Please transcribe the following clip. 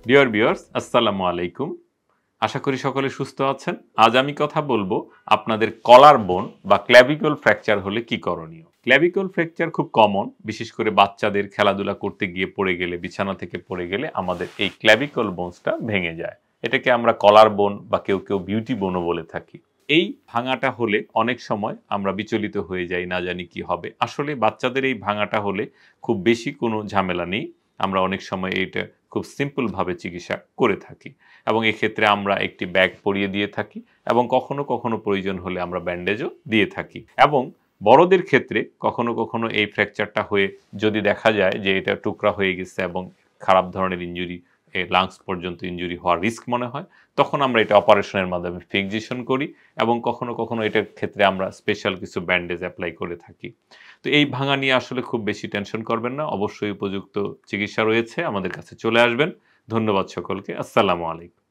Dear viewers আসসালামু আলাইকুম। আশা করি সকলে সুস্থ আছেন। আজ আমি কথা বলবো আপনাদের কলার বোন বা ক্ল্যাভিকল ফ্র্যাকচার হলে কি করণীয়। ক্ল্যাভিকল ফ্র্যাকচার খুব কমন, বিশেষ করে বাচ্চাদের খেলাধুলা করতে গিয়ে পড়ে গেলে, বিছানা থেকে পড়ে গেলে আমাদের এই ক্ল্যাভিকল বোনসটা ভেঙে যায়। এটাকে আমরা কলার বোন বা কেউ কেউ বিউটি বোনও বলে থাকি। এই ভাঙাটা হলে অনেক সময় আমরা বিচলিত হয়ে যাই, না জানি কি হবে। আসলে বাচ্চাদের এই ভাঙাটা হলে খুব বেশি কোনো ঝামেলা নেই। আমরা অনেক সময় এইটা খুব সিম্পলভাবে চিকিৎসা করে থাকি এবং এক্ষেত্রে আমরা একটি ব্যাগ পরিয়ে দিয়ে থাকি এবং কখনো কখনো প্রয়োজন হলে আমরা ব্যান্ডেজও দিয়ে থাকি। এবং বড়দের ক্ষেত্রে কখনো কখনো এই ফ্র্যাকচারটা হয়ে যদি দেখা যায় যে এটা টুকরা হয়ে গেছে এবং খারাপ ধরনের ইনজুরি, লাংস পর্যন্ত ইনজুরি হওয়ার রিস্ক মনে হয়, তখন আমরা এটা অপারেশনের মাধ্যমে ফিক্সেশন করি এবং কখনো কখনো এটার ক্ষেত্রে আমরা স্পেশাল কিছু ব্যান্ডেজ অ্যাপ্লাই করে থাকি। তো এই ভাঙা নিয়ে আসলে খুব বেশি টেনশন করবেন না। অবশ্যই উপযুক্ত চিকিৎসা রয়েছে, আমাদের কাছে চলে আসবেন। ধন্যবাদ সকলকে। আসসালামু আলাইকুম।